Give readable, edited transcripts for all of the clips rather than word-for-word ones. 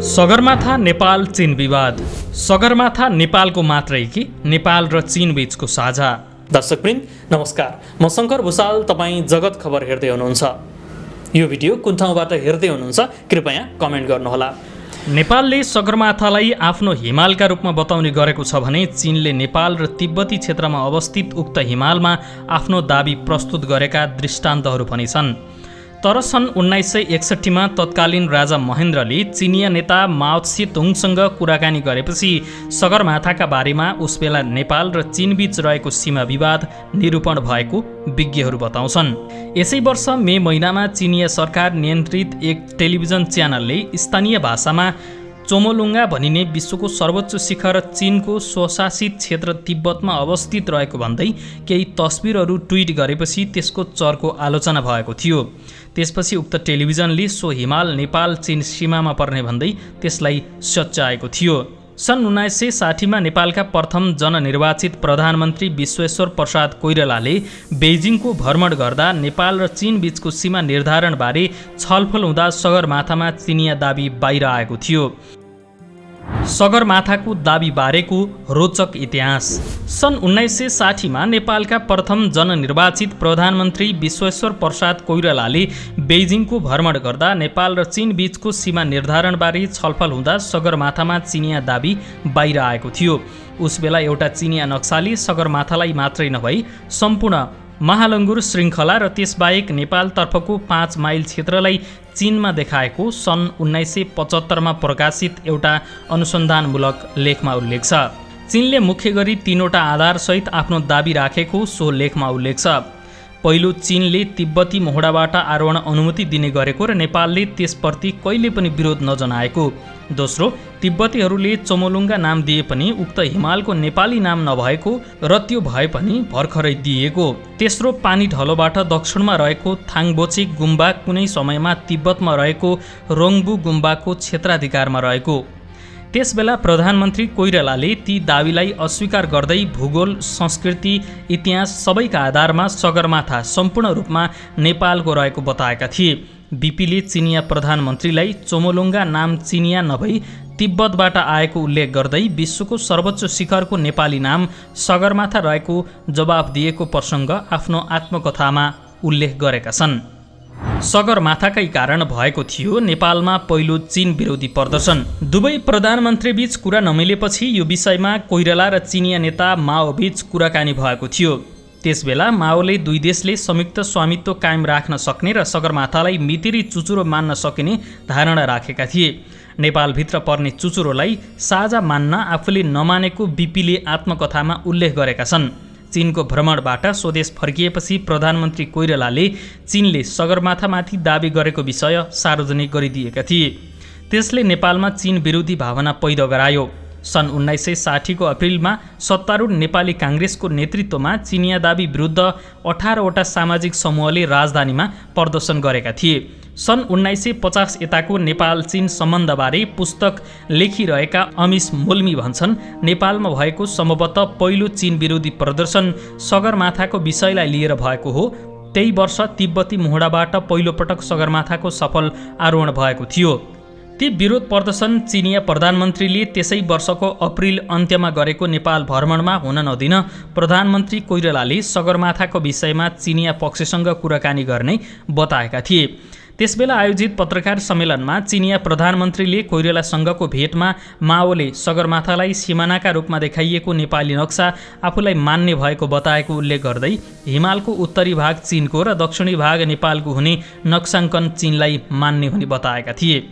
सगरमाथा नेपाल चीन विवाद। सगरमाथा नेपालको मात्रै कि नेपाल र चीन बीचको साझा। दर्शकवृन्द नमस्कार, म शङ्कर भुसाल, तपाईँ जगत खबर हेर्दै हुनुहुन्छ। यो भिडियो कुन ठाउँबाट हेर्दै हुनुहुन्छ कृपया कमेन्ट गर्नुहोला। नेपालले सगरमाथालाई आफ्नो हिमालका रूपमा बताउने गरेको छ भने चीनले नेपाल र तिब्बती क्षेत्रमा अवस्थित उक्त हिमालमा आफ्नो दाबी प्रस्तुत गरेका दृष्टान्तहरू पनि छन्। तर सन् 1961मा तत्कालीन राजा महेन्द्रले चिनिया नेता माओ त्से-तुङसँग कुराकानी गरेपछि सगरमाथाका बारेमा उसबेला नेपाल र चीनबीच रहेको सीमा विवाद निरूपण भएको विज्ञहरू बताउँछन्। यसै वर्ष मे महिनामा चिनिया सरकार नियन्त्रित एक टेलिभिजन च्यानलले स्थानीय भाषामा चोमोलुङ्गा भनिने विश्वको सर्वोच्च शिखर चीनको स्वशासित क्षेत्र तिब्बतमा अवस्थित रहेको भन्दै केही तस्बिरहरू ट्विट गरेपछि त्यसको चर्को आलोचना भएको थियो। त्यसपछि उक्त टेलिभिजनले सो हिमाल नेपाल चीन सीमामा पर्ने भन्दै त्यसलाई सच्याएको थियो। सन् 1960मा नेपालका प्रथम जननिर्वाचित प्रधानमन्त्री विश्वेश्वर प्रसाद कोइरालाले बेइजिङको भ्रमण गर्दा नेपाल र चीन बीचको सीमा निर्धारणबारे छलफल हुँदा सगरमाथामा चिनिया दाबी बाहिर आएको थियो। सगरमाथाको दाबी बारेको रोचक इतिहास। सन् 1960मा नेपालका प्रथम जननिर्वाचित प्रधानमन्त्री विश्वेश्वर प्रसाद कोइरालाले बेइजिङको भ्रमण गर्दा नेपाल र चीन बीचको सीमा निर्धारणबारे छलफल हुँदा सगरमाथामा चिनिया दाबी बाहिर आएको थियो। उसबेला एउटा चिनिया नक्साले सगरमाथालाई मात्रै नभई सम्पूर्ण महालङ्गुर श्रृङ्खला र त्यसबाहेक नेपालतर्फको 5 माइल क्षेत्रलाई चीनमा देखाएको सन् 1975मा प्रकाशित एउटा अनुसन्धानमूलक लेखमा उल्लेख छ। चीनले मुख्य गरी 3वटा आधारसहित आफ्नो दाबी राखेको सो लेखमा उल्लेख छ। पहिलो, चीनले तिब्बती मोहडाबाट आरोहण अनुमति दिने गरेको र नेपालले त्यसप्रति कहिले पनि विरोध नजनाएको। दोस्रो, तिब्बतीहरूले चोमोलुङ्गा नाम दिए पनि उक्त हिमालको नेपाली नाम नभएको र त्यो भए पनि भर्खरै दिएको। तेस्रो, पानी ढलोबाट दक्षिणमा रहेको थाङबोचे गुम्बा कुनै समयमा तिब्बतमा रहेको रोङबु गुम्बाको क्षेत्राधिकारमा रहेको। त्यसबेला प्रधानमन्त्री कोइरालाले ती दावीलाई अस्वीकार गर्दै भूगोल, संस्कृति, इतिहास सबैका आधारमा सगरमाथा सम्पूर्ण रूपमा नेपालको रहेको बताएका थिए। बीपीले चिनिया प्रधानमन्त्रीलाई चोमोलुङ्गा नाम चिनिया नभई तिब्बतबाट आएको उल्लेख गर्दै विश्वको सर्वोच्च शिखरको नेपाली नाम सगरमाथा रहेको जवाफ दिएको प्रसङ्ग आफ्नो आत्मकथामा उल्लेख गरेका छन्। सगरमाथाकै कारण भएको थियो नेपालमा पहिलो चीन विरोधी प्रदर्शन। दुवै प्रधानमन्त्रीबीच कुरा नमिलेपछि यो विषयमा कोइराला र चिनिया नेता माओबीच कुराकानी भएको थियो। त्यसबेला माओले दुई देशले संयुक्त स्वामित्व कायम राख्न सक्ने र सगरमाथालाई मितिरी चुचुरो मान्न सकिने धारणा राखेका थिए। नेपालभित्र पर्ने चुचुरोलाई साझा मान्न आफूले नमानेको बीपीले आत्मकथामा उल्लेख गरेका छन्। चीनको भ्रमणबाट स्वदेश फर्किएपछि प्रधानमन्त्री कोइरालाले चीनले सगरमाथामाथि दाबी गरेको विषय सार्वजनिक गरिदिएका थिए। त्यसले नेपालमा चीन विरोधी भावना पैदा गरायो। सन् 1960को अप्रिलमा सत्तारूढ नेपाली काङ्ग्रेसको नेतृत्वमा चिनिया दाबी विरुद्ध 18वटा सामाजिक समूहले राजधानीमा प्रदर्शन गरेका थिए। सन् 1950 यताको नेपाल चीन सम्बन्धबारे पुस्तक लेखिरहेका अमिश मुल्मी भन्छन् नेपालमा भएको सम्भवतः पहिलो चीन विरोधी प्रदर्शन सगरमाथाको विषयलाई लिएर भएको हो। त्यही वर्ष तिब्बती मोहडाबाट पहिलोपटक सगरमाथाको सफल आरोहण भएको थियो। ती विरोध प्रदर्शन चिनिया प्रधानमन्त्रीले त्यसै वर्षको अप्रिल अन्त्यमा गरेको नेपाल भ्रमणमा हुन नदिन प्रधानमन्त्री कोइरालाले सगरमाथाको विषयमा चिनिया पक्षसँग कुराकानी गर्ने बताएका थिए। त्यसबेला आयोजित पत्रकार सम्मेलनमा चिनिया प्रधानमन्त्रीले कोइरालासँगको भेटमा माओले सगरमाथालाई सिमानाका रूपमा देखाइएको नेपाली नक्सा आफूलाई मान्य भएको बताएको उल्लेख गर्दै हिमालको उत्तरी भाग चीनको र दक्षिणी भाग नेपालको हुने नक्साङ्कन चीनलाई मान्य हुने बताएका थिए।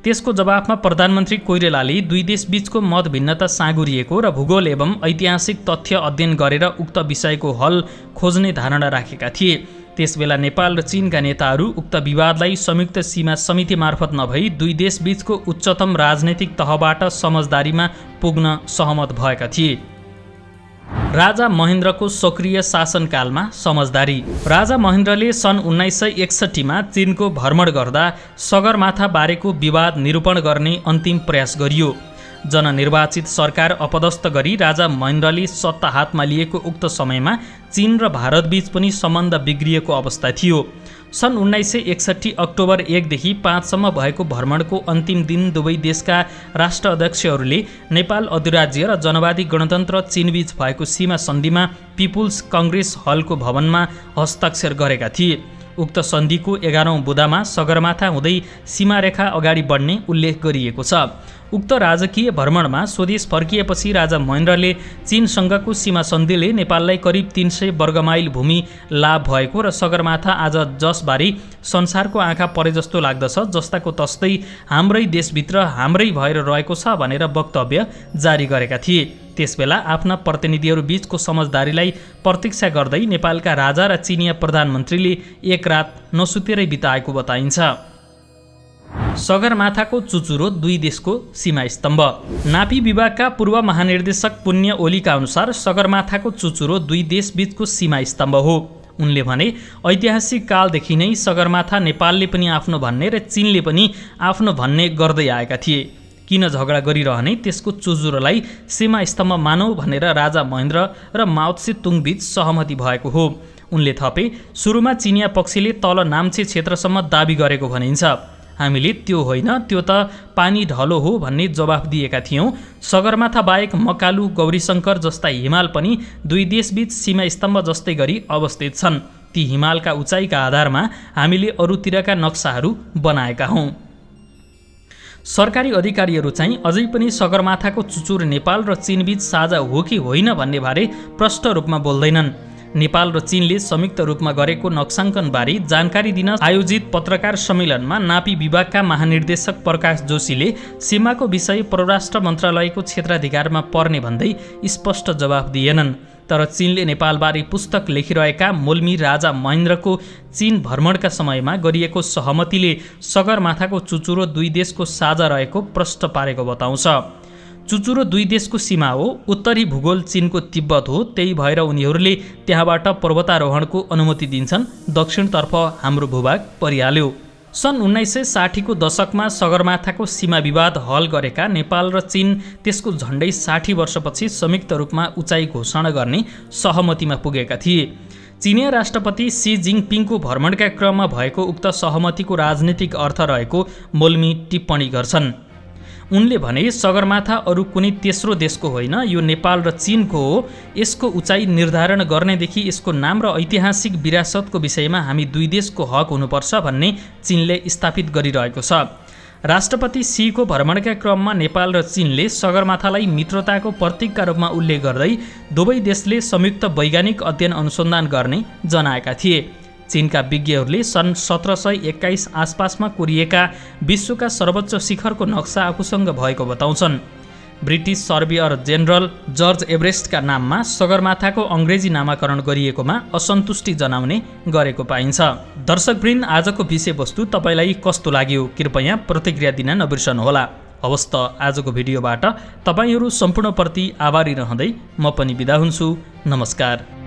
त्यसको जवाफमा प्रधानमन्त्री कोइरालाले दुई देशबीचको मत भिन्नता साँगुरिएको र भूगोल एवं ऐतिहासिक तथ्य अध्ययन गरेर उक्त विषयको हल खोज्ने धारणा राखेका थिए। त्यसबेला नेपाल र चीनका नेताहरू उक्त विवादलाई संयुक्त सीमा समिति मार्फत नभई दुई देशबीचको उच्चतम राजनैतिक तहबाट समझदारीमा पुग्न सहमत भएका थिए। राजा महेन्द्रको सक्रिय शासनकालमा समझदारी। राजा महेन्द्रले सन् 1961मा चीनको भ्रमण गर्दा सगरमाथा बारेको विवाद निरूपण गर्ने अन्तिम प्रयास गरियो। जननिर्वाचित सरकार अपदस्थ गरी राजा महेन्द्रले सत्ता हातमा लिएको उक्त समयमा चीन र भारतबीच पनि सम्बन्ध बिग्रिएको अवस्था थियो। सन् 1961 अक्टोबर 1 देखि 5 सम्म भएको भ्रमणको अन्तिम दिन दुवै देशका राष्ट्र अध्यक्षहरूले नेपाल अधिराज्य र जनवादी गणतन्त्र चीनबीच भएको सीमा सन्धिमा पिपुल्स कङ्ग्रेस हलको भवनमा हस्ताक्षर गरेका थिए। उक्त सन्धिको 11औं बुँदामा सगरमाथा हुँदै सीमारेखा अगाडि बढ्ने उल्लेख गरिएको छ। उक्त राजकीय भ्रमणमा स्वदेश फर्किएपछि राजा महेन्द्रले चीनसँगको सीमा सन्धिले नेपाललाई करिब 300 वर्गमाइल भूमि लाभ भएको र सगरमाथा आज जसबारी संसारको आँखा परे जस्तो लाग्दछ, जस्ताको तस्तै हाम्रै देशभित्र हाम्रै भएर रहेको छ भनेर वक्तव्य जारी गरेका थिए। त्यसबेला आफ्ना प्रतिनिधिहरू बीचको समझदारीलाई प्रतीक्षा गर्दै नेपालका राजा र चिनिया प्रधानमन्त्रीले एक रात नसुतेरै बिताएको बताइन्छ। सगरमाथाको चुचुरो दुई देशको सीमा स्तम्भ। नापी विभागका पूर्व महानिर्देशक पुण्य ओलीका अनुसार सगरमाथाको चुचुरो दुई देश बीचको सीमा स्तम्भ हो। उनले भने ऐतिहासिक कालदेखि नै सगरमाथा नेपालले पनि आफ्नो भन्ने र चीनले पनि आफ्नो भन्ने गर्दै आएका थिए। किन झगडा गरिरहने, त्यसको चुचुरोलाई सीमा स्तम्भ मानौ भनेर राजा महेन्द्र र माओ त्से तुङ बीच सहमति भएको हो। उनले थपे, सुरुमा चिनिया पक्षले तल नाम्चे क्षेत्रसम्म दाबी गरेको भनिन्छ। हामीले त्यो होइन, त्यो त पानी ढलो हो भन्ने जवाफ दिएका थियौँ। सगरमाथा बाहेक मकालु, गौरीशङ्कर जस्ता हिमाल पनि दुई देशबीच सीमा स्तम्भ जस्तै गरी अवस्थित छन्। ती हिमालका उचाइका आधारमा हामीले अरूतिरका नक्साहरू बनाएका हौँ। सरकारी अधिकारीहरू चाहिँ अझै पनि सगरमाथाको चुचुरो नेपाल र चीनबीच साझा हो कि होइन भन्ने बारे प्रष्ट रूपमा बोल्दैनन्। नेपाल र चीनले संयुक्त रूपमा गरेको नक्साङ्कनबारे जानकारी दिन आयोजित पत्रकार सम्मेलनमा नापी विभागका महानिर्देशक प्रकाश जोशीले सीमाको विषय परराष्ट्र मन्त्रालयको क्षेत्राधिकारमा पर्ने भन्दै स्पष्ट जवाफ दिएनन्। तर चीनले नेपालबारे पुस्तक लेखिरहेका मोल्मी राजा महेन्द्रको चीन भ्रमणका समयमा गरिएको सहमतिले सगरमाथाको चुचुरो दुई देशको साझा रहेको प्रष्ट पारेको बताउँछ। चुचुरो दुई देशको सीमा हो। उत्तरी भूगोल चीनको तिब्बत हो, त्यही भएर उनीहरूले त्यहाँबाट पर्वतारोहणको अनुमति दिन्छन्। दक्षिणतर्फ हाम्रो भूभाग परिहाल्यो। सन् 1960 को दशकमा सगरमाथाको सीमा विवाद हल गरेका नेपाल र चीन त्यसको झण्डै 60 वर्षपछि संयुक्त रूपमा उचाइ घोषणा गर्ने सहमतिमा पुगेका थिए। चीनिया राष्ट्रपति सी जिङपिङको भ्रमणका क्रममा भएको उक्त सहमतिको राजनीतिक अर्थ रहेको मोल्मी टिप्पणी गर्छन्। उनले भने सगरमाथा अरू कुनै तेस्रो देशको होइन, यो नेपाल र चीनको हो। यसको उचाइ निर्धारण गर्नेदेखि यसको नाम र ऐतिहासिक विरासतको विषयमा हामी दुई देशको हक हुनुपर्छ भन्ने चीनले स्थापित गरिरहेको छ। राष्ट्रपति सीको भ्रमणका क्रममा नेपाल र चीनले सगरमाथालाई मित्रताको प्रतीकका रूपमा उल्लेख गर्दै दुवै देशले संयुक्त वैज्ञानिक अध्ययन अनुसन्धान गर्ने जनाएका थिए। चीनका विज्ञहरूले सन् 1721 आसपासमा कोरिएका विश्वका सर्वोच्च शिखरको नक्सा आफूसँग भएको बताउँछन्। ब्रिटिस सर्वेयर जेनरल जर्ज एभरेस्टका नाममा सगरमाथाको अङ्ग्रेजी नामाकरण गरिएकोमा असन्तुष्टि जनाउने गरेको पाइन्छ। दर्शकवृन्द, आजको विषयवस्तु तपाईँलाई कस्तो लाग्यो कृपया प्रतिक्रिया दिन नबिर्सनुहोला। हवस् त, आजको भिडियोबाट तपाईँहरू सम्पूर्णप्रति आभारी रहँदै म पनि बिदा हुन्छु। नमस्कार।